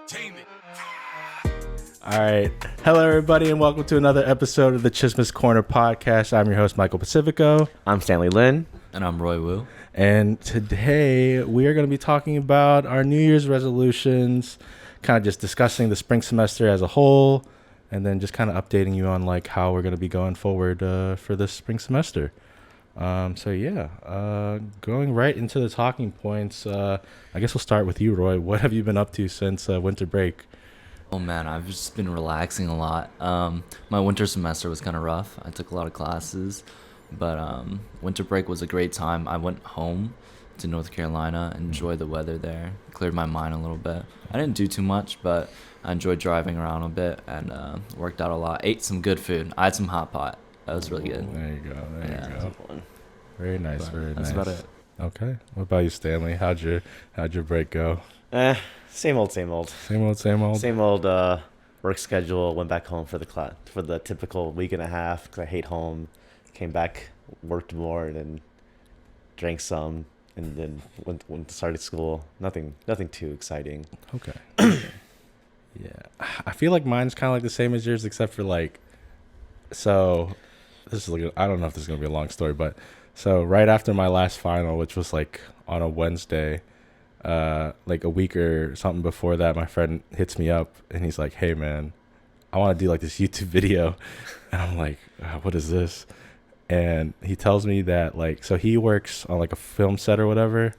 entertainment. All right. Hello, everybody, and welcome to another episode of the Chismis Corner podcast. I'm your host, Michael Pacifico. I'm Stanley Lin. And I'm Roy Wu. And today we are going to be talking about our New Year's resolutions, kind of just discussing the spring semester as a whole, and then just kind of updating you on like how we're going to be going forward for this spring semester. Going right into the talking points, I guess we'll start with you, Roy. What have you been up to since winter break? Oh man, I've just been relaxing a lot. My winter semester was kind of rough. I took a lot of classes, but winter break was a great time. I went home to North Carolina, enjoyed the weather there, cleared my mind a little bit. I didn't do too much, but I enjoyed driving around a bit and worked out a lot. Ate some good food. I had some hot pot. That was really good. There you go. There you go. Very nice. Very That's nice. about it. Okay. What about you, Stanley? How'd your break go? Same old. Same old. Work schedule. Went back home for the typical week and a half because I hate home. Came back, worked more, and then drank some, and then went started school. Nothing too exciting. Okay. Yeah. I feel like mine's kind of like the same as yours, except for like, so this is like, I don't know if this is going to be a long story, but so right after my last final, which was like on a Wednesday, like a week or something before that, my friend hits me up and he's like, "Hey man, I want to do like this YouTube video." And I'm like, "What is this?" And he tells me that like, so he works on like a film set or whatever,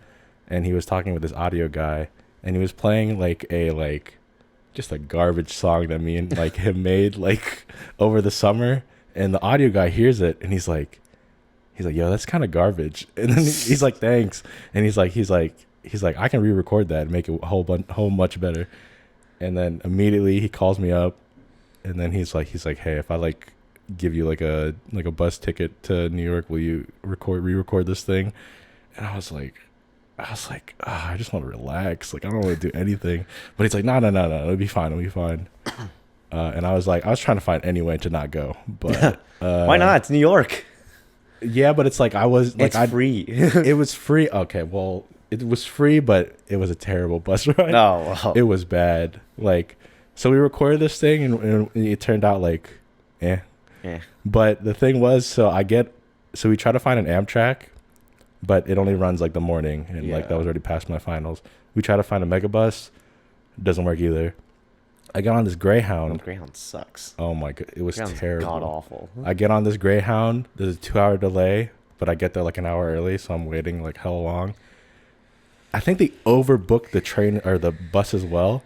and he was talking with this audio guy, and he was playing like just a garbage song that me and like him made like over the summer, and the audio guy hears it and he's like, "Yo, that's kind of garbage." And then he's like, "Thanks." And he's like, "I can re-record that and make it a whole much better." And then immediately he calls me up, and then he's like, "Hey, if I like give you like a bus ticket to New York, will you re-record this thing?" And I was like, I just want to relax. Like, I don't want to do anything. But he's like, no, it'll be fine. And I was trying to find any way to not go. But Why not? It's New York. Yeah, but it's like It's free. It was free. Okay, well, it was free, but it was a terrible bus ride. Oh, wow. It was bad. Like, so we recorded this thing, and it turned out like, eh. Yeah. But the thing was, so we try to find an Amtrak, but it only runs like the morning, and like that was already past my finals. We try to find a Megabus, doesn't work either. I get on this Greyhound. Greyhound sucks. Oh my god, it was terrible. God awful. I get on this Greyhound. There's a 2-hour delay, but I get there like an hour early, so I'm waiting like hell long. I think they overbooked the train or the bus as well,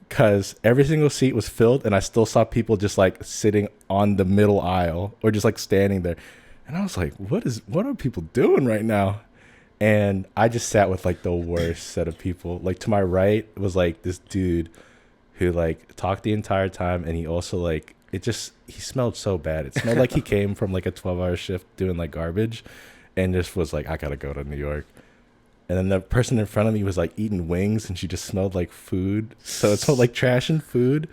because every single seat was filled, and I still saw people just like sitting on the middle aisle or just like standing there. And I was like, what are people doing right now? And I just sat with like the worst set of people. Like to my right was like this dude who like talked the entire time, and he also like he smelled so bad. It smelled like he came from like a 12-hour shift doing like garbage, and just was like, I gotta go to New York. And then the person in front of me was like eating wings, and she just smelled like food. So it smelled like trash and food.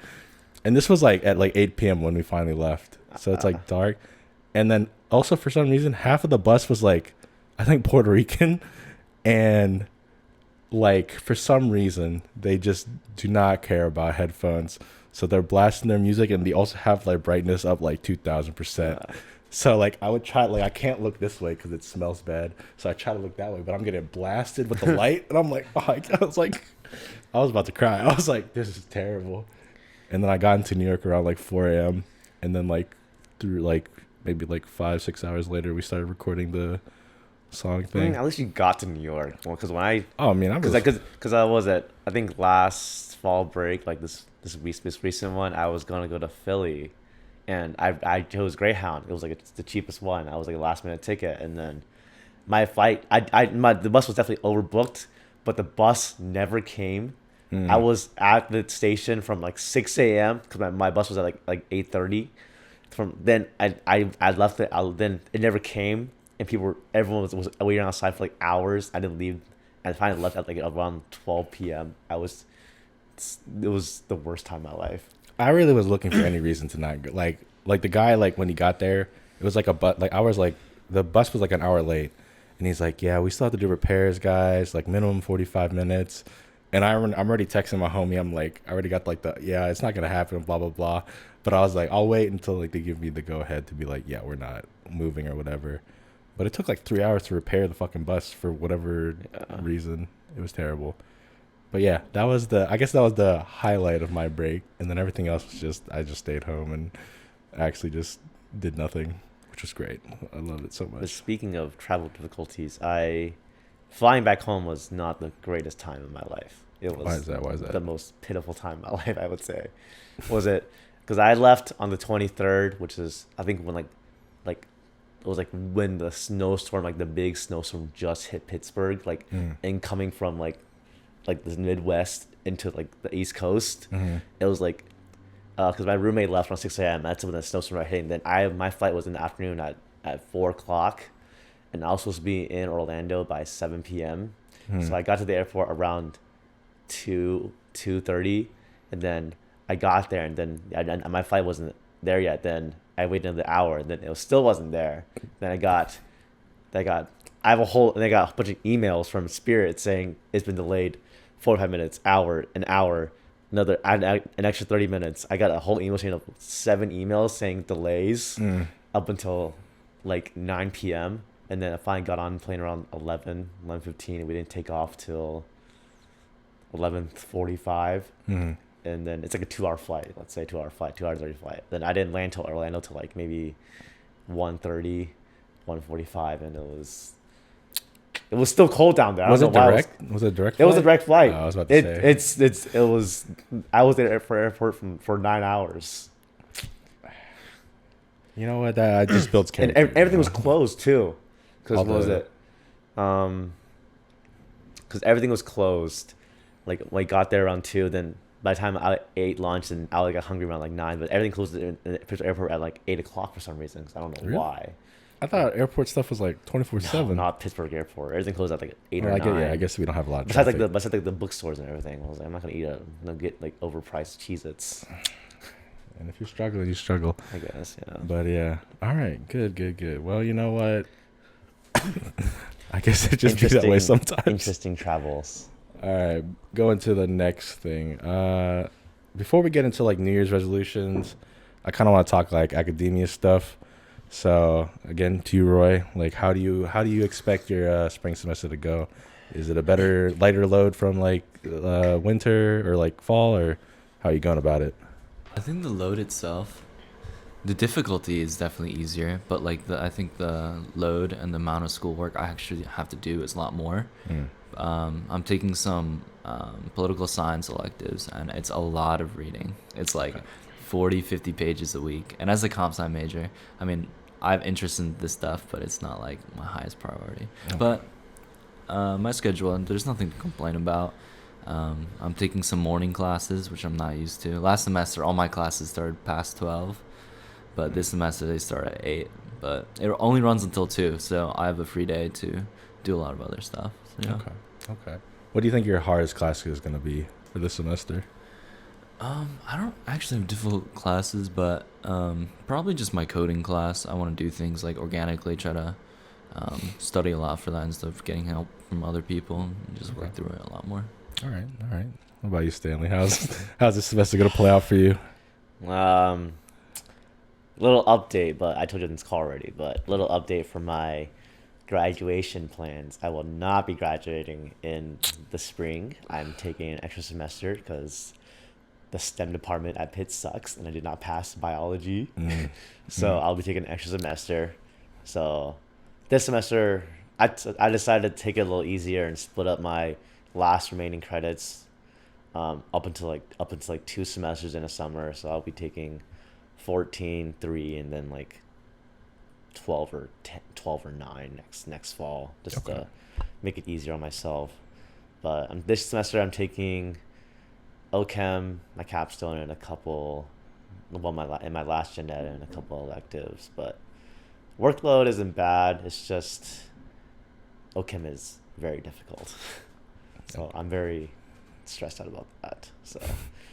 And this was like at like 8 p.m. when we finally left. So it's like dark. And then also for some reason, half of the bus was like, I think Puerto Rican. And like for some reason, they just do not care about headphones. So they're blasting their music, and they also have like brightness up like 2,000%. So like I would try, like I can't look this way because it smells bad. So I try to look that way, but I'm getting blasted with the light, and I'm like, oh my God. I was about to cry. I was like, this is terrible. And then I got into New York around like 4 a.m. And then like through like maybe like 5-6 hours later, we started recording the song thing. At least you got to New York. Well, because when I was at, I think last fall break, like this recent one, I was gonna go to Philly. And I chose Greyhound. It was like it's the cheapest one. I was like a last minute ticket, and then my flight, the bus was definitely overbooked, but the bus never came. I was at the station from like 6 a.m. because my bus was at like 8:30. From then I left it. Then it never came, and everyone was waiting outside for like hours. I didn't leave, and I finally left at like around 12 p.m. It was the worst time of my life. I really was looking for any reason to not go. Like the guy, like when he got there, it was like the bus was like an hour late, and he's like, yeah, we still have to do repairs, guys, like minimum 45 minutes. And I'm already texting my homie. I'm like, I already got like it's not gonna happen, blah blah blah. But I was like, I'll wait until like they give me the go ahead to be like, yeah, we're not moving or whatever. But it took like 3 hours to repair the fucking bus for whatever reason. It was terrible. But yeah, I guess that was the highlight of my break, and then everything else was I just stayed home and actually just did nothing, which was great. I loved it so much. But speaking of travel difficulties, flying back home was not the greatest time in my life. It was Why is that? The most pitiful time in my life, I would say. Was it? Because I left on the 23rd, which is, I think, when like it was like when the snowstorm, like the big snowstorm just hit Pittsburgh, like and coming from like the Midwest into like the East Coast. It was like, because my roommate left around 6 a.m. That's when the snowstorm started hitting. Then my flight was in the afternoon at 4 o'clock. And I was supposed to be in Orlando by 7 p.m. So I got to the airport around 2:30, and then I got there, and then my flight wasn't there yet. Then I waited another hour, and then it still wasn't there. Then I got a bunch of emails from Spirit saying it's been delayed 45 minutes, an hour, an extra 30 minutes. I got a whole email chain of 7 emails saying delays up until like 9 p.m. And then I finally got on the plane around 11:15, and we didn't take off till 11:45. And then it's like a 2-hour flight, let's say 2-hour flight, 2 hours 30 flight. Then I didn't land till Orlando till like maybe 1:30, 1:45, and it was still cold down there. Was it direct? Was it direct? It was a direct flight. I was about to say. I was there for airport for 9 hours. You know what? That just builds character. And everything was closed too. Because what was it? Because everything was closed. Like when I got there around 2, then by the time I ate lunch, and I got hungry around like 9, but everything closed in the Pittsburgh airport at like 8 o'clock for some reason. Cause I don't know why. I thought airport stuff was like 24/7. No, not Pittsburgh airport. Everything closed at like 8 or 9. I guess we don't have a lot of traffic. Besides like the bookstores and everything. I was like, I'm not gonna get like overpriced Cheez-Its. And if you're struggling, you struggle. I guess, yeah. But yeah. All right. Good. Well, you know what? I guess it just be that way sometimes. Interesting travels. All right. Going to the next thing. Before we get into like New Year's resolutions, I kind of want to talk like academia stuff. So again, to you, Roy, like how do you expect your spring semester to go? Is it a lighter load from like winter or like fall, or how are you going about it? I think the load itself, the difficulty is definitely easier, but like I think the load and the amount of schoolwork I actually have to do is a lot more. I'm taking some political science electives, and it's a lot of reading. It's like 40-50 pages a week. And as a comp sci major, I mean, I have interest in this stuff, but it's not like my highest priority. But my schedule, and there's nothing to complain about. I'm taking some morning classes, which I'm not used to. Last semester, all my classes started past 12, but this semester they start at 8. But it only runs until 2, so I have a free day to do a lot of other stuff. So, yeah. Okay. What do you think your hardest class is going to be for this semester? I don't actually have difficult classes, but probably just my coding class. I want to do things like organically, try to study a lot for that instead of getting help from other people, and just work through it a lot more. All right. What about you, Stanley? How's this semester going to play out for you? Little update, but I told you in this call already, but little update for my graduation plans. I will not be graduating in the spring. I'm taking an extra semester because the STEM department at Pitt sucks, and I did not pass biology. So I'll be taking an extra semester. So this semester, I decided to take it a little easier and split up my last remaining credits up until like 2 semesters in a summer. So I'll be taking 14, 3, and then like 12 or 9 next fall, just to make it easier on myself. But this semester I'm taking OChem, my capstone, and a couple, in my last gen ed, and a couple electives. But workload isn't bad. It's just OChem is very difficult. So I'm very stressed out about that. So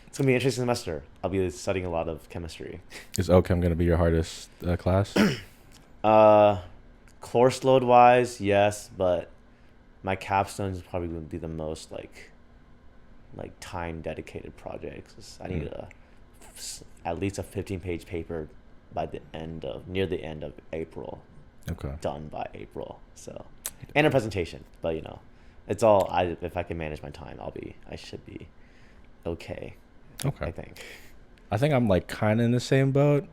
it's gonna be an interesting semester. I'll be studying a lot of chemistry. Is OChem gonna be your hardest class? Course load wise, yes, but my capstone is probably going to be the most like like time dedicated projects. I need at least a 15-page paper by near the end of April. Okay. Done by April. So, and a presentation, but it's all if I can manage my time, I should be okay. Okay. I think I'm like kind of in the same boat.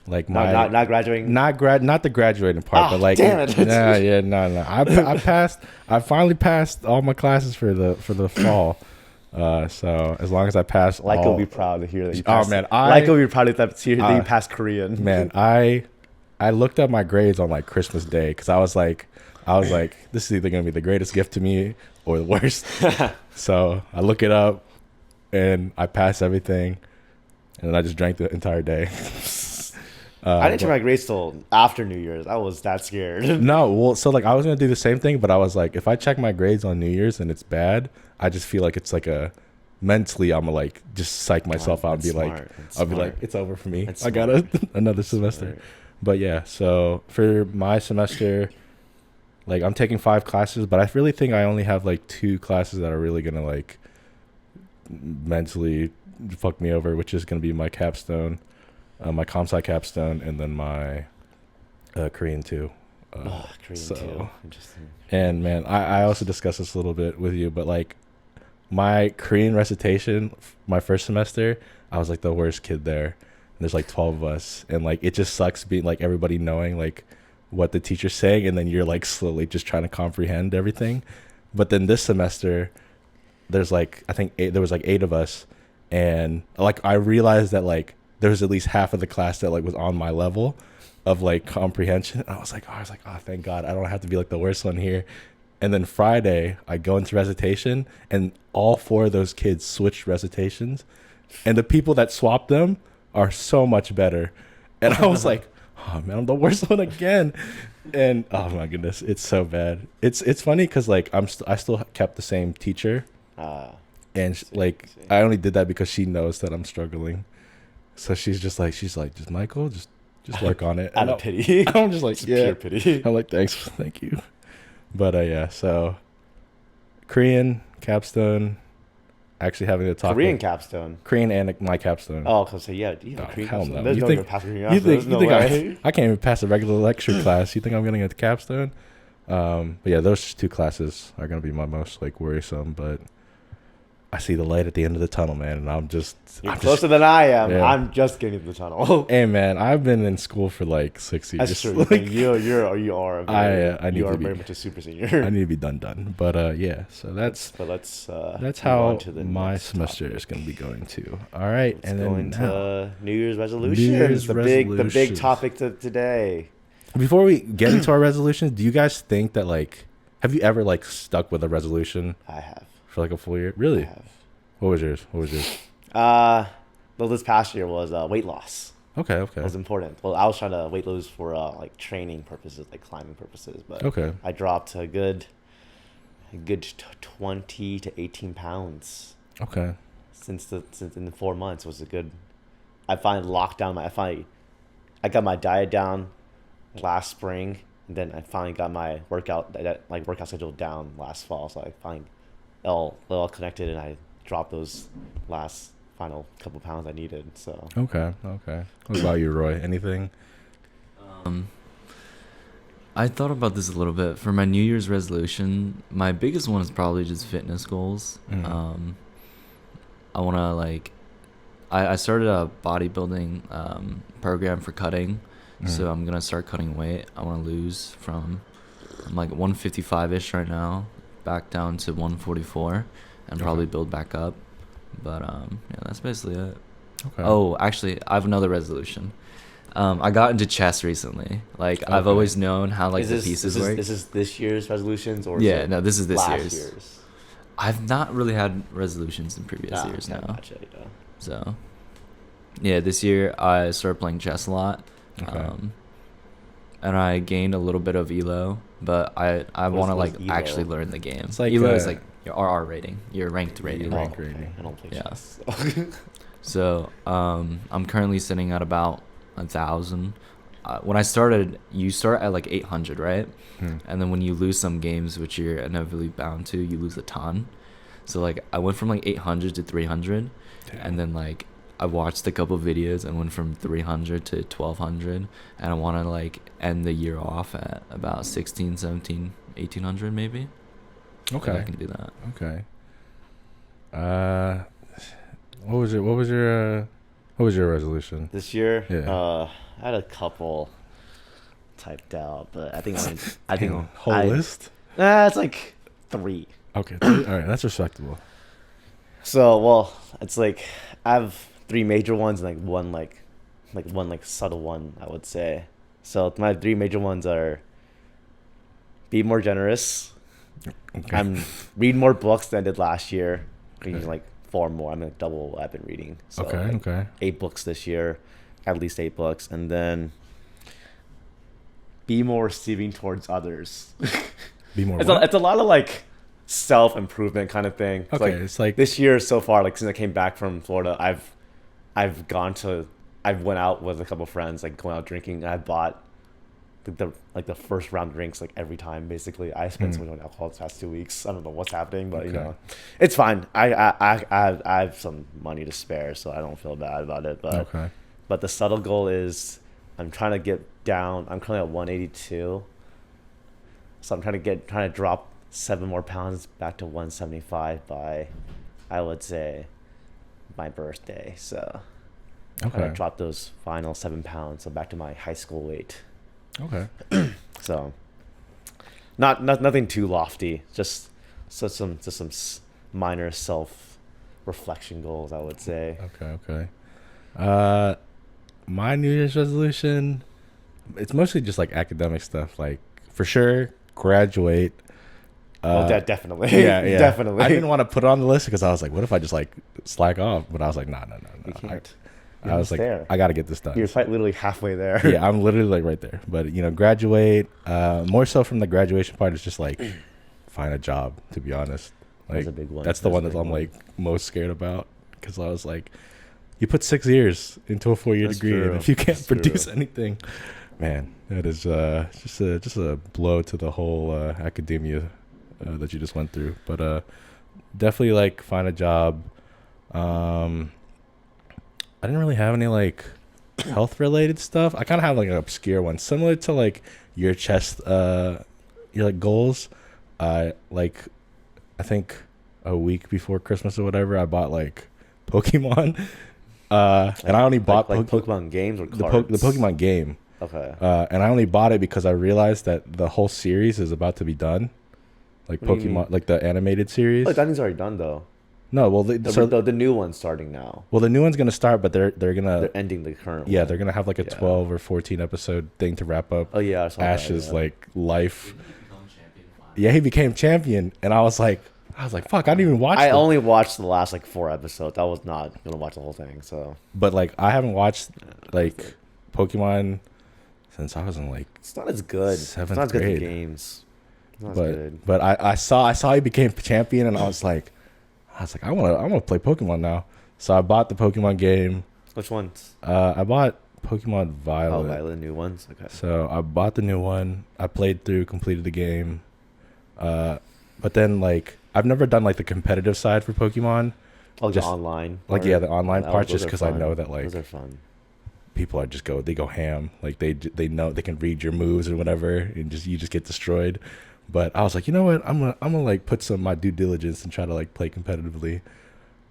Like not graduating, not the graduating part, but like damn it. no. I finally passed all my classes for the fall. So as long as I pass, Leica will be proud to hear that you passed. Oh man, Leica will be proud to hear that you passed Korean. Man, I looked up my grades on like Christmas Day because I was like, this is either gonna be the greatest gift to me or the worst. So I look it up, and I passed everything, and then I just drank the entire day. I didn't check my grades till after New Year's. I was that scared. No, well, so like I was gonna do the same thing, but I was like, if I check my grades on New Year's and it's bad, I just feel like it's like mentally I'm gonna like just psych myself out and be like, I'll be like, it's over for me. I got another semester. But yeah, so for my semester, like I'm taking 5 classes, but I really think I only have like 2 classes that are really gonna like mentally fuck me over, which is gonna be my capstone. My comp sci capstone, and then my Korean 2. Korean 2. Interesting. And man, I also discussed this a little bit with you, but like my Korean recitation, my first semester, I was like the worst kid there. And there's like 12 of us, and like it just sucks being like everybody knowing like what the teacher's saying, and then you're like slowly just trying to comprehend everything. But then this semester, there's like there was like 8 of us, and like I realized that like there was at least half of the class that like was on my level of like comprehension. And I was like, oh, thank God, I don't have to be like the worst one here. And then Friday, I go into recitation, and all 4 of those kids switched recitations, and the people that swapped them are so much better. And I was like, oh man, I'm the worst one again. And oh my goodness, it's so bad. It's funny because like I still kept the same teacher, and I only did that because she knows that I'm struggling. So she's like, Michael, just work on it. Out of pity. I'm just like, yeah. Pure pity. I'm like, thanks, thank you. But yeah, so Korean capstone, actually having to talk. Korean capstone. Korean and my capstone. Oh, cause yeah, Korean hell capstone. no. There's You no think, way to pass Korean you capstone. think, There's no you think way. I can't even pass a regular lecture class. You think I'm getting a capstone? But yeah, those 2 classes are gonna be my most like worrisome. But I see the light at the end of the tunnel, man, and I'm closer than I am. Yeah. I'm just getting to the tunnel. Hey, man, I've been in school for like 6 years. That's true. Like, you are. Very much a super senior. I need to be done. But yeah, so that's how my semester is going to be going too. All right, let's go into New Year's resolutions. The big topic today. Before we get into our resolutions, do you guys think that like, have you ever like stuck with a resolution? I have. For like a full year? Really? I have. What was yours? Well, this past year was weight loss. Okay. It was important. Well, I was trying to weight lose for like training purposes, like climbing purposes, but I dropped a good 20 to 18 pounds. Okay. Since in the 4 months was a good. I finally locked down I got my diet down last spring, and then I finally got my workout schedule down last fall. So I finally all connected, and I dropped those final couple pounds I needed. So okay. What about you, Roy? Anything? I thought about this a little bit. For my New Year's resolution, my biggest one is probably just fitness goals. Mm-hmm. I want to I started a bodybuilding program for cutting. Mm-hmm. So I'm gonna start cutting weight. I want to lose from I'm like 155ish right now, back down to 144, and probably build back up. But yeah, that's basically it. Okay. Oh, actually, I have another resolution. I got into chess recently. I've always known how the pieces work. This is this year's resolutions, or no, this is this last year's. I've not really had resolutions in previous years now. Gotcha, So yeah, this year I started playing chess a lot. Okay. And I gained a little bit of ELO, but I want to actually learn the game. It's like ELO is like your RR rating, your ranked rating. Rating. I don't play chess. So I'm currently sitting at about 1,000. When I started, you start at like 800, right? And then when you lose some games, which you're inevitably bound to, you lose a ton. So like I went from like 800 to 300. Damn. And then like I watched a couple videos and went from 300 to 1200, and I want to like end the year off at about 16, 17, 1800 maybe. Okay. I can do that. Okay. What was your resolution this year? Yeah. I had a couple typed out, but I think whole list. It's like 3. Okay, 3? All right, that's respectable. So, well, it's like I have 3 major ones and one subtle one, I would say. So my 3 major ones are be more generous. Okay. I'm read more books than I did last year. Reading like 4 more. I'm gonna double what I've been reading. So okay. 8 books this year, at least 8 books, and then be more receiving towards others. Be more. It's a lot of like self-improvement kind of thing. It's like this year so far, like since I came back from Florida, I went out with a couple of friends, like going out drinking, and I bought the first round drinks like every time. Basically, I spent so much on alcohol the past 2 weeks. I don't know what's happening, but it's fine. I have some money to spare, so I don't feel bad about it. But the subtle goal is I'm trying to get down. I'm currently at 182, so I'm trying to drop 7 more pounds back to 175 by, I would say, my birthday. So I'm trying to drop those final 7 pounds, so back to my high school weight. Okay. So nothing too lofty, just some minor self reflection goals, I would say. Okay. My New Year's resolution, it's mostly just like academic stuff. Like for sure, graduate. Definitely. Yeah, definitely. I didn't want to put it on the list because I was like, what if I just like slack off? But I was like, no. You can't. I was like, there. I got to get this done. You're quite literally halfway there. Yeah, I'm literally like right there. But graduate. More so from the graduation part is just like find a job. To be honest, like that's a big one. That's the one that I'm like most scared about, because I was like, you put 6 years into a 4-year degree, true. and if you can't produce anything, man, that is just a blow to the whole academia that you just went through. But definitely like find a job. I didn't really have any like health related stuff. I kind of have like an obscure one similar to like your chest your like goals. I think a week before Christmas or whatever, I bought like Pokemon. And I only bought Pokemon games or cards? The Pokemon game. Okay. And I only bought it because I realized that the whole series is about to be done. Like Pokemon, like the animated series. Oh, that thing's already done though. No, well, the new one's starting now. Well, the new one's gonna start, but they're ending the current. Yeah, one. they're gonna have like a 12 or 14 episode thing to wrap up. Oh yeah, I saw Ash's that, like life. Yeah, he became champion, and I was like, fuck, I didn't even watch. I only watched the last like 4 episodes. I was not gonna watch the whole thing. So, but like, I haven't watched like Pokemon since I was in like. It's not as good. 7th It's not as good grade. as the games. It's not as good. But I saw he became champion, and I was like, I want to play Pokemon now. So I bought the Pokemon game. Which ones? I bought Pokemon Violet. Oh, Violet, new ones. Okay. So I bought the new one. I played through, completed the game. But then like I've never done like the competitive side for Pokemon. Oh, just online. Like the online part, just because I know that like those are fun. People are they go ham. Like they know they can read your moves or whatever, and you just get destroyed. But I was like, you know what? I'm gonna like put some of my due diligence and try to like play competitively.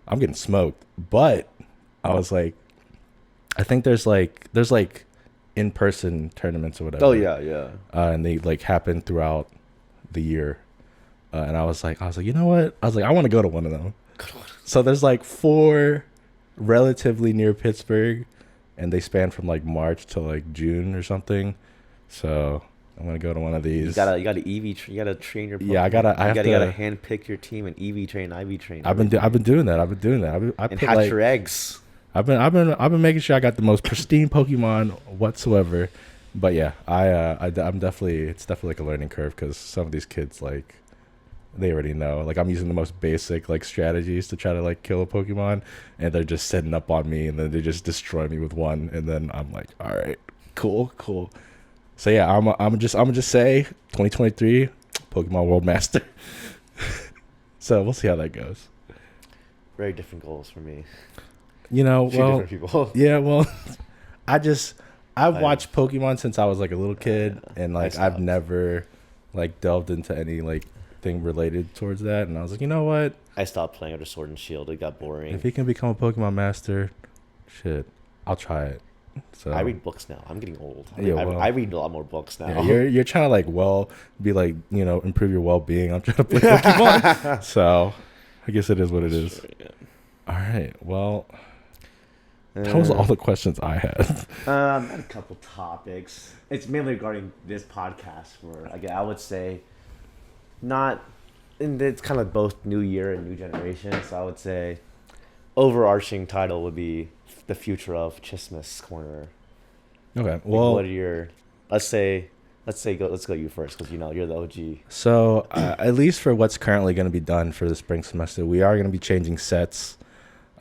I'm getting smoked, but I was like, I think there's like in-person tournaments or whatever. Oh yeah. And they like happen throughout the year. And I was like, you know what? I was like, I want to go to one of them. So there's like 4 relatively near Pittsburgh, and they span from like March to like June or something. So I'm gonna go to one of these. You gotta you gotta train your Pokemon. Yeah, you gotta hand pick your team and EV train, IV train. I've been doing that. I and hatch your eggs. I've been making sure I got the most pristine Pokemon whatsoever. But yeah, I'm definitely, it's definitely like a learning curve, because some of these kids like they already know. Like I'm using the most basic like strategies to try to like kill a Pokemon, and they're just setting up on me, and then they just destroy me with one, and then I'm like, all right, cool. So yeah, I'm just say 2023 Pokemon World Master. So we'll see how that goes. very different goals for me. You know, Two well, different people. yeah, well, I've watched Pokemon since I was like a little kid, and like I've never like delved into any like thing related towards that, and I was like, you know what? I stopped playing under Sword and Shield. It got boring. If he can become a Pokemon master, shit, I'll try it. So I read books now. I'm getting old. Yeah, well, I read a lot more books now. Yeah, you're trying to like be like, you know, improve your well-being. I'm trying to play Pokemon. So I guess it is what it is. Yeah. All right. Well, that was all the questions I had. I had a couple topics. It's mainly regarding this podcast. Where again, I would say, not, and it's kind of both new year and new generation. So I would say, overarching title would be the future of Chismis Corner. Okay. Well, what are your? Let's go you first, because you know you're the OG. So at least for what's currently going to be done for the spring semester, we are going to be changing sets.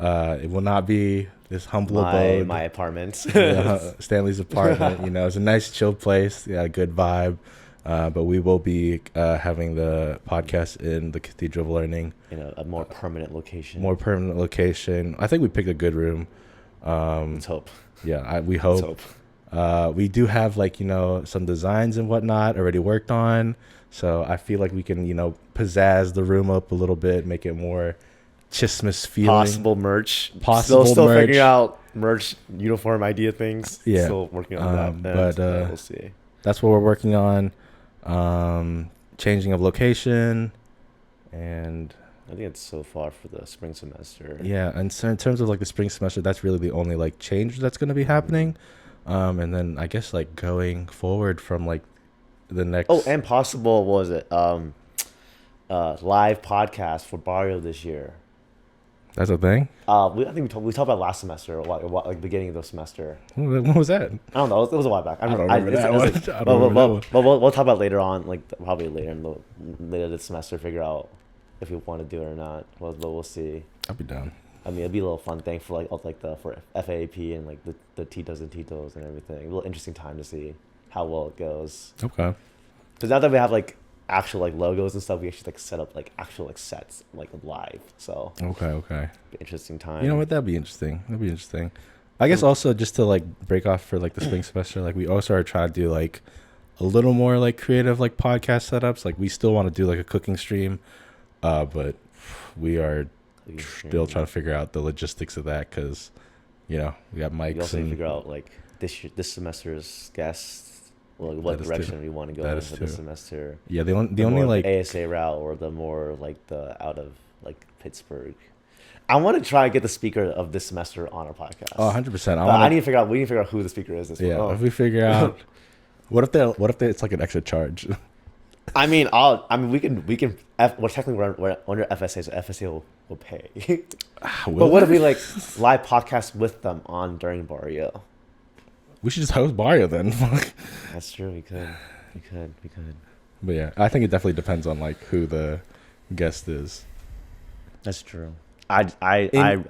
It will not be this humble abode. My apartment. Stanley's apartment. You know, it's a nice chill place. Yeah, good vibe. But we will be having the podcast in the Cathedral of Learning. In a more permanent location. I think we picked a good room. Let's hope. Yeah, we hope. We do have like, you know, some designs and whatnot already worked on. So I feel like we can, you know, pizzazz the room up a little bit, make it more Chismis feeling. Possible merch. Still merch. Figuring out merch uniform idea things. Yeah. Still working on that. But we'll see. That's what we're working on. Changing of location, and I think it's so far for the spring semester. Yeah, and so in terms of like the spring semester, that's really the only like change that's going to be happening. And then I guess like going forward from like the next. Oh, and possible, what was it? Live podcast for Barrio this year. That's a thing. I think we talked about last semester, like beginning of the semester. What was that? I don't know. It was a while back. I don't remember that. We'll talk about later on, like probably later this semester. Figure out if we want to do it or not. But we'll see. I'll be down. I mean, it'd be a little fun thing for for FAAP and like the Titos and Titos and everything. A little interesting time to see how well it goes. Okay. Because now that we have like actual like logos and stuff, we actually like set up like actual like sets like live. So okay. Interesting time. You know what? That'd be interesting. I guess also just to like break off for like the spring semester, like we also are trying to do like a little more like creative like podcast setups. Like we still want to do like a cooking stream, but we are still trying to figure out the logistics of that because, you know, we got mics. We also need to figure out like this semester's guests. Well, what direction we want to go into this semester. Yeah, the only like ASA route or the more like the out of like Pittsburgh. I want to try and get the speaker of this semester on our podcast. Oh, 100%. We need to figure out who the speaker is. If we figure out, what if it's like an extra charge? I mean, we can. Well, technically we're under FSA, so FSA will pay. But what if we like live podcast with them on during Barrio? We should just host Barrio then. That's true. We could. But yeah, I think it definitely depends on like who the guest is. That's true. I'm trying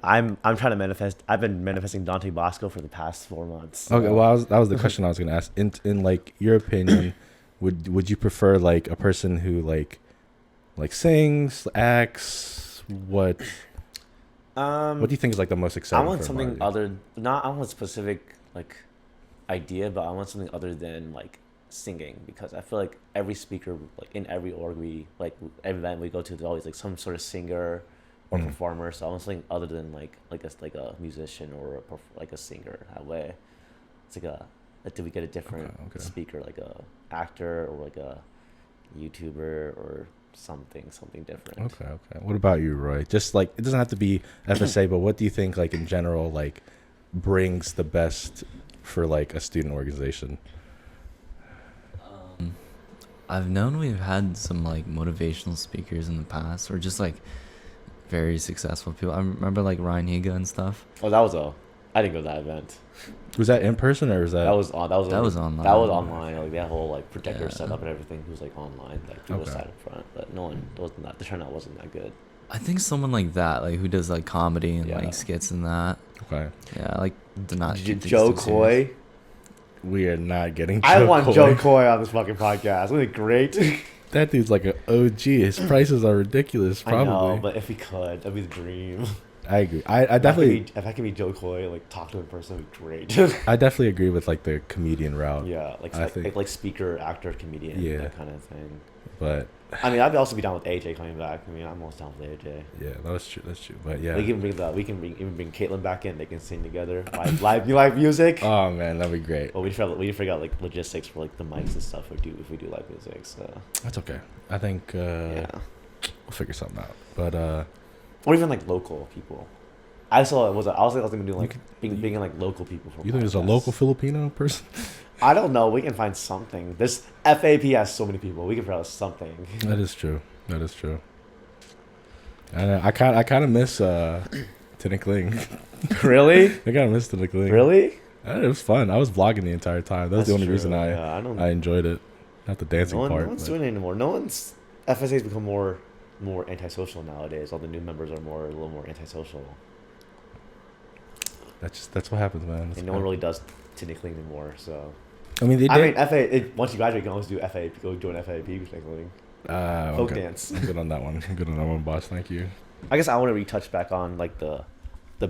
to manifest. I've been manifesting Dante Bosco for the past 4 months. Okay, well, that was the question I was gonna ask. In like your opinion, would you prefer like a person who like sings, acts? What do you think is like the most exciting? I want something other. I want a specific like idea, but I want something other than like singing, because I feel like every speaker, like in every org every event we go to, there's always like some sort of singer or performer. So I want something other than like a musician or like a singer. That way, it's like do we get a different speaker, like a actor or like a YouTuber or something different. Okay. What about you, Roy? Just like, it doesn't have to be FSA, but what do you think like in general like brings the best for like a student organization? I've known we've had some like motivational speakers in the past, or just like very successful people. I remember like Ryan Higa and stuff. Oh, I didn't go to that event. Was that in person or was that? That was online. That was online. Like that whole like projector setup and everything was like online. Like people sat in front, but no one wasn't that. The turnout wasn't that good. I think someone like that, like who does like comedy and like skits and that. Okay. Yeah, like not Joe Coy. We are not getting. I want Joe Coy on this fucking podcast. Wouldn't it be great? That dude's like an OG. His prices are ridiculous. Probably. I know, but if he could, that'd be the dream. I agree. I definitely. If I could be Joe Coy, like talk to him in person, would be great. I definitely agree with like the comedian route. Yeah, like speaker, actor, comedian, that kind of thing. But I mean, I'd also be down with AJ coming back. I mean, I'm almost down with AJ. Yeah, that's true. That's true. But yeah, we can bring Caitlin back in. They can sing together, live music. Oh man, that'd be great. Well, we figure out like logistics for like the mics and stuff. If we do live music, so that's okay. I think we'll figure something out. But or even like local people. I was thinking doing like being in like local people. For you think there's a local Filipino person? I don't know. We can find something. This FAP has so many people. We can figure out something. That is true. And I kind of miss Stanley Lin. Really? I kind of miss Stanley Lin. Really? It was fun. I was vlogging the entire time. That's the only reason I enjoyed it. Not the dancing part. No one's doing it anymore. FSA's become more antisocial nowadays. All the new members are a little more antisocial. That's what happens, man. And no one really does Stanley Lin anymore. So I mean, once you graduate, you can always do FAP. Go join FAP Stanley Lin. Folk dance. I'm good on that one. Boss. Thank you. I guess I want to retouch back on like the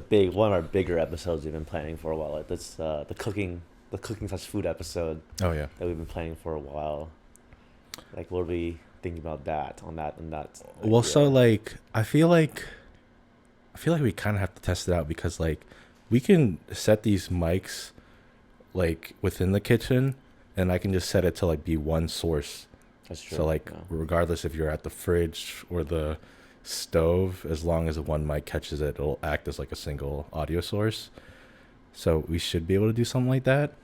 big one of our bigger episodes we've been planning for a while. Like that's the cooking / food episode. Oh yeah. That we've been planning for a while. Like, what are we thinking about that? Well, so like I feel like we kind of have to test it out because like we can set these mics like within the kitchen, and I can just set it to like be one source. That's true. So like regardless if you're at the fridge or the stove, as long as one mic catches it, it'll act as like a single audio source. So we should be able to do something like that.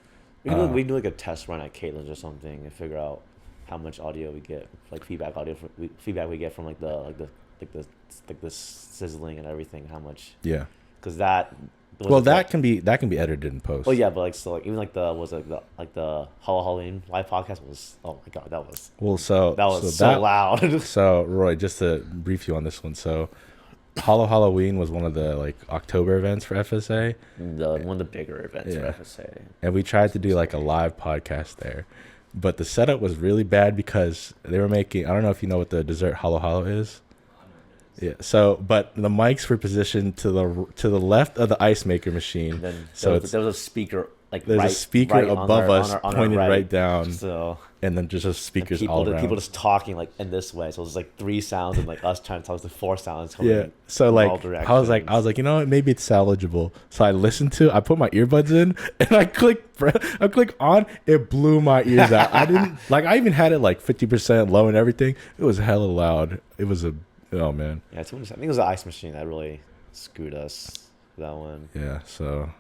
We can do like a test run at Caitlin's or something and figure out how much audio we get, like feedback we get from like the sizzling and everything. How much? Yeah. Because that. That can be edited in post. Oh yeah, but even like the Halloween live podcast was, oh my god, that was so loud. So Roy, just to brief you on this one, so Halloween was one of the like October events for FSA. One of the bigger events for FSA. And we tried to do like a live podcast there, but the setup was really bad because they were making, I don't know if you know what the dessert halo is. Yeah. So, but the mics were positioned to the left of the ice maker machine. Then there was a speaker a speaker above us pointed right down. So and then just speakers people, all around. People just talking like in this way. So it was like 3 sounds and like us trying to talk to 4 sounds. Yeah. So like I was like, you know what? Maybe it's salvageable. So I put my earbuds in and I click on. It blew my ears out. I even had it like 50% low and everything. It was hella loud. It was oh man. Yeah, I think it was the ice machine that really screwed us for that one. Yeah, so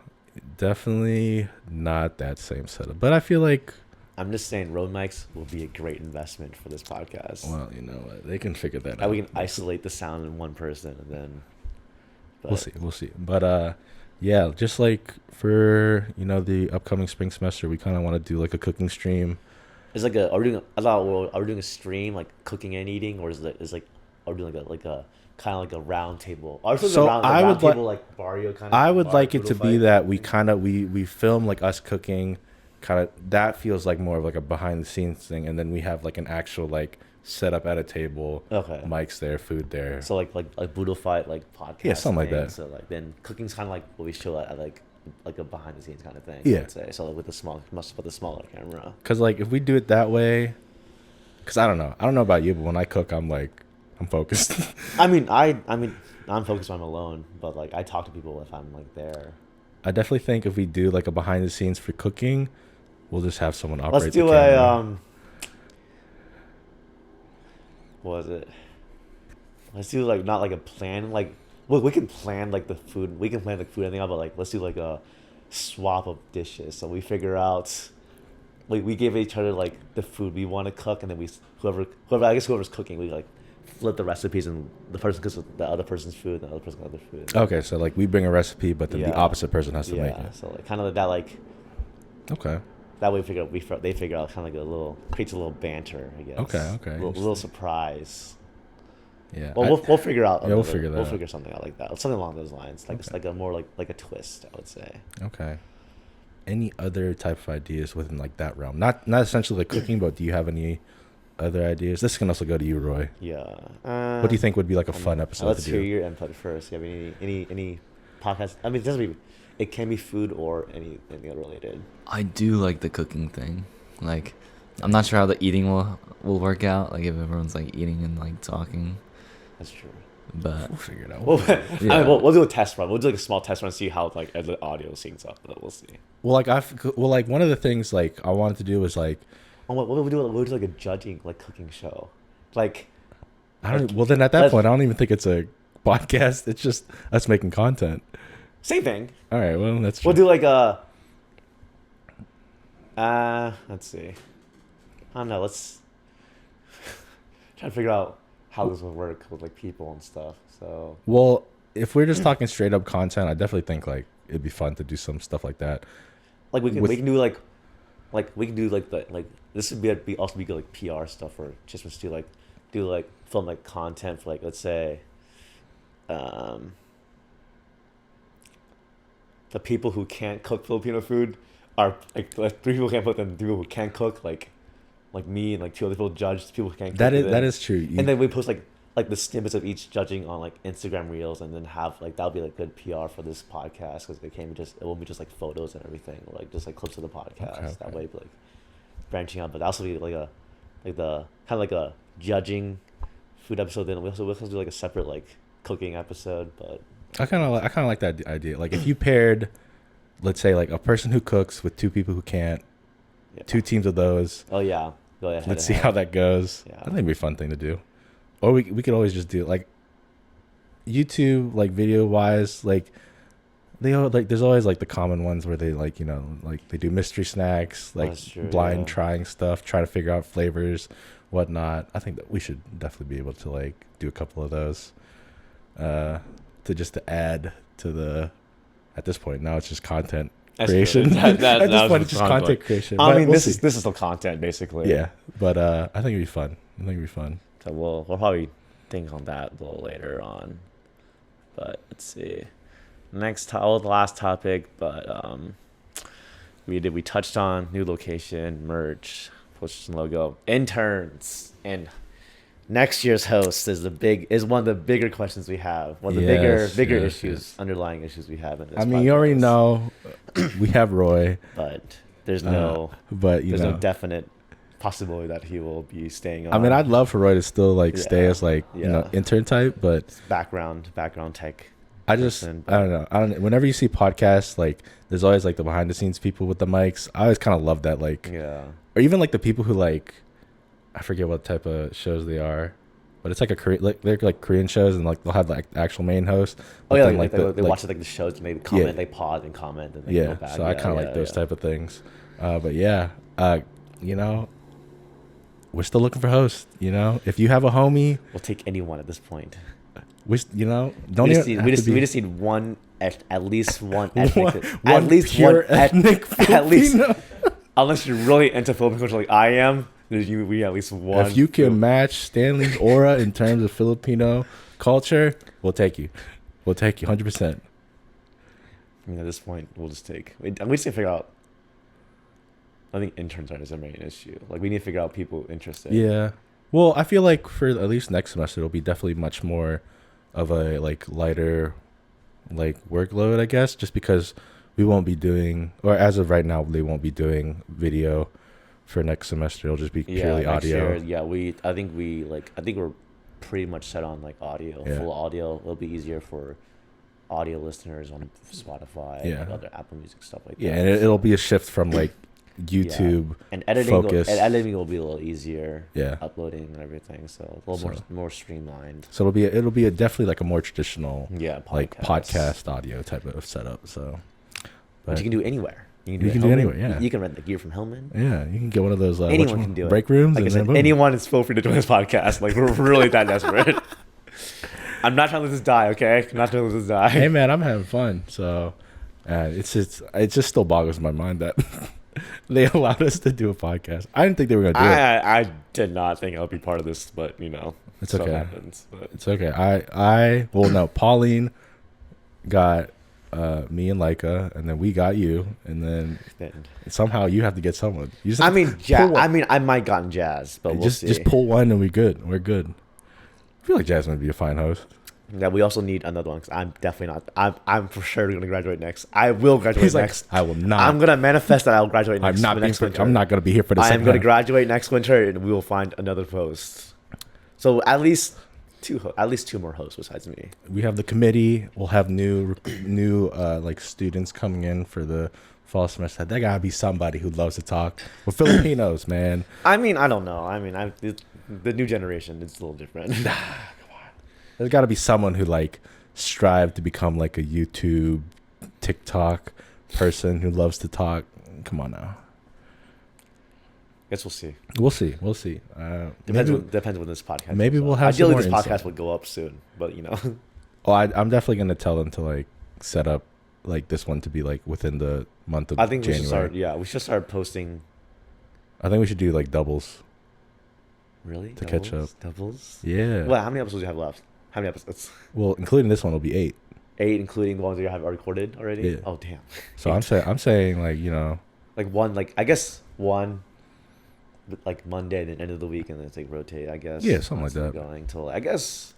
definitely not that same setup. But I feel like I'm just saying road mics will be a great investment for this podcast. Well, you know what? They can figure that out. We can isolate the sound in one person and then we'll see. But yeah, just like for, the upcoming spring semester, we kind of want to do like a cooking stream. It's like are we doing a stream like cooking and eating, or are we doing like a kind of like a round table? I would like Barrio kind of. I would like it to be that we film like us cooking, kind of. That feels like more of like a behind the scenes thing, and then we have like an actual like setup at a table. Okay. Mics there, food there. So like Boodle Fight like podcast. Yeah, something like that. So like then cooking's kind of like what we show at like a behind the scenes kind of thing. Yeah. I'd say. So like with the smaller camera. Because like if we do it that way, because I don't know about you, but when I cook, I'm focused. I'm focused when I'm alone, but like I talk to people if I'm like there. I definitely think if we do like a behind the scenes for cooking, we'll just have someone operate. Let's do the camera. What was it? Let's do like not like a plan. Like we can plan like the food. We can plan the food and everything, but like let's do like a swap of dishes. So we figure out. Like we give each other like the food we want to cook, and then whoever's cooking, we like flip the recipes, and the person cooks the other person's food, and the other person cooks other food. Okay, so like we bring a recipe, but then the opposite person has to make it. So like kind of that like. Okay. That way they figure out kind of like creates a little banter, I guess. Okay. A little surprise. Yeah. Well, we'll figure out. We'll figure that. We'll figure something out like that. Something along those lines. Like it's like a more like a twist, I would say. Okay. Any other type of ideas within like that realm? Not essentially like cooking, but do you have any other ideas? This can also go to you, Roy. Yeah. What do you think would be like a fun episode let's to hear do? your input first. You have any podcast? I mean, it doesn't be. It can be food or anything related. I do like the cooking thing. Like, I'm not sure how the eating will work out. Like, if everyone's like eating and like talking. That's true. But We'll figure it out. We'll do a test run. We'll do like a small test run, see how like the audio syncs up. But we'll see. Well, like one of the things like I wanted to do was like. What would we do? We'll do like a judging like cooking show. Like. I don't. Well, then at that point, I don't even think it's a podcast. It's just us making content. Same thing. All right. Well, that's true. We'll do like a. Let's see. I don't know. Let's try to figure out how this will work with like people and stuff. So. Well, if we're just talking straight up content, I definitely think like it'd be fun to do some stuff like that. Like we can do like we can do like this would be also good like PR stuff for Chismis to like do like film like content for like let's say, the people who can't cook Filipino food are like 3 people can't cook and 3 people who can cook like me and like 2 other people judge people who can't cook. That is true. And then we post like the snippets of each judging on like Instagram reels, and then have like that'll be like good PR for this podcast because it won't be just like photos and everything, or like just like clips of the podcast. Okay. That way, like branching out, but also be like the kind of like a judging food episode. Then we also do like a separate like cooking episode. But I kind of like that idea. Like if you paired, let's say like a person who cooks with 2 people who can't, 2 teams of those. Oh yeah, go ahead. Let's see how that goes. Yeah. I think it'd be a fun thing to do. Or we could always just do like YouTube, like video wise, like there's always like the common ones where they like, you know, like they do mystery snacks, like blind trying stuff, try to figure out flavors, whatnot. I think that we should definitely be able to like do a couple of those, to add to the. At this point, now it's just content creation. At this point, it's just content creation. I mean, this is the content basically. Yeah, but I think it'd be fun. So we'll probably think on that a little later on. But let's see. The last topic, but we touched on new location, merch, post logo, interns, and next year's host is one of the bigger questions we have. One of the bigger issues, underlying issues we have in this. I mean, you already know we have Roy, but there's no definite possibility that he will be staying on. I mean, I'd love for Roy to still like stay as like you know intern type, but background tech. I don't know. Whenever you see podcasts, like there's always like the behind the scenes people with the mics. I always kind of love that, like or even like the people who like, I forget what type of shows they are, but it's like they're like Korean shows, and like they'll have like the actual main host. Oh yeah, like they watch like the shows, and maybe comment, they pause and comment, and they go back. So I kind of like those type of things. But you know, we're still looking for hosts. You know, if you have a homie, we'll take anyone at this point. We just need one at least one ethnic, at least unless you're really into Filipino culture like I am. We at least one. If you can match Stanley's aura in terms of Filipino culture, we'll take you. 100%. I mean, at this point, we'll just take. We just need to figure out. I think interns aren't a main issue. Like we need to figure out people interested. Yeah. Well, I feel like for at least next semester, it'll be definitely much more of a like lighter, like workload, I guess, just because we won't be doing, or as of right now, they won't be doing video for next semester. It'll just be purely audio. I think we're pretty much set on like audio, full audio. It'll be easier for audio listeners on Spotify and other Apple Music stuff like that. Yeah, and it'll be a shift from like YouTube and editing will be a little easier. Uploading and everything, so a little more streamlined. So it'll be definitely like a more traditional podcast audio type of setup. So, but you can do anywhere. You can do anywhere. Yeah, you can rent the gear from Hillman. Yeah, you can get one of those. Anyone can do it. Break rooms. Like I said, anyone is feel free to join this podcast. Like we're really that desperate. I'm not trying to let this die. Okay, I'm not trying to let this die. Hey man, I'm having fun. So, it just still boggles my mind that they allowed us to do a podcast. I didn't think they were gonna do it. I did not think I would be part of this, but you know, it's okay. Happens, but. It's okay. Pauline got me and Leica, and then we got you, and then somehow you have to get someone. You just I might gotten Jazz, but we'll see. Just pull one and we're good. I feel like Jasmine would be a fine host. Yeah, we also need another one because I'm definitely not. I'm for sure going to graduate next. I will graduate next. I will not. I'm going to manifest that I'll graduate next. I'm not going to be here for the second. I'm going to graduate next winter, and we will find another host. So at least two more hosts besides me. We have the committee. We'll have new like students coming in for the fall semester. There gotta be somebody who loves to talk. We're Filipinos, man. I mean, I don't know. I mean, the new generation is a little different. Come on. There's got to be someone who like strive to become like a YouTube, TikTok person who loves to talk. Come on now. Guess we'll see. We'll see. Depends when this podcast. Maybe we'll have. Ideally, this podcast will go up soon, but Oh, I'm definitely gonna tell them to like set up like this one to be like within the month of January. We should start posting. I think we should do like doubles. Really? To catch up. Doubles? Yeah. Well, how many episodes do you have left? How many episodes? Well, including this one will be 8. 8, including the ones that you have recorded already? Yeah. Oh, damn. So I'm saying like, like one, like I guess one, like Monday and then end of the week, and then it's like rotate, I guess. Yeah, something like that. Going till I guess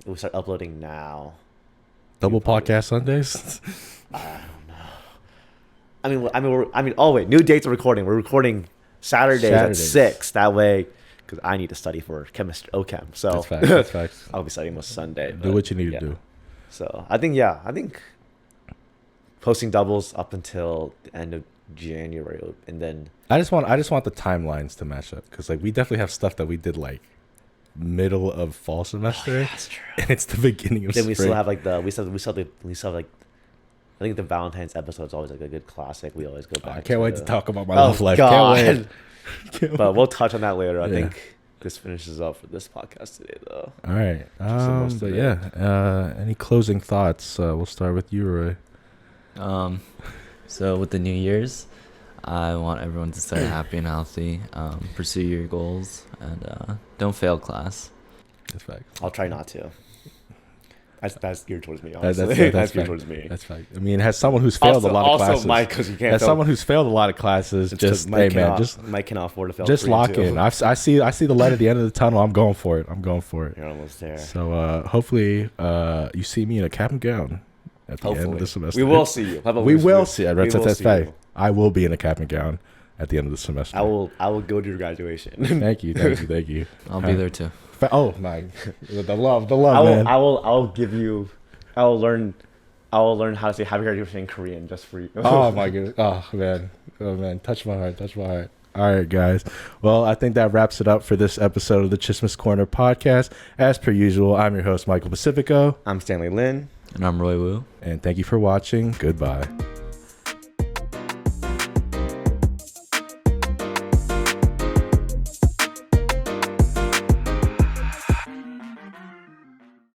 we'll start uploading now. Double podcast Sundays? I don't know. I mean. Oh wait, new dates of recording. We're recording Saturdays at 6. That way, because I need to study for chemistry, OChem. So that's facts. I'll be studying on Sunday. Do what you need to do. So I think posting doubles up until the end of January, and then I just want the timelines to match up, because like we definitely have stuff that we did like middle of fall semester. Oh, yeah, that's true. And it's the beginning of then spring. we still have like I think the Valentine's episode is always like a good classic. We always go back. I can't wait to talk about my love life. God. Can't wait. But we'll touch on that later. I think this finishes up for this podcast today, though. All right. But yeah, any closing thoughts? We'll start with you, Roy. So with the New Year's, I want everyone to stay happy and healthy. Pursue your goals, and don't fail class. That's facts. I'll try not to. That's geared towards me, honestly. That's geared towards me. That's fact. I mean, as someone who's failed a lot of classes. Also, Mike, because you can't. As someone who's failed a lot of classes, Mike cannot afford to fail. Just lock in. I see the light at the end of the tunnel. I'm going for it. You're almost there. So hopefully you see me in a cap and gown at the end of the semester. We will see you. We will see. That's fact. I will be in a cap and gown at the end of the semester. I will go to your graduation. Thank you. I'll be there too. Oh my, the love, man. I will learn how to say happy graduation in Korean just for you. Oh my goodness. Oh man. Touch my heart. All right, guys. Well, I think that wraps it up for this episode of the Chismis Corner podcast. As per usual, I'm your host, Michael Pacifico. I'm Stanley Lin. And I'm Roy Wu. And thank you for watching. Goodbye.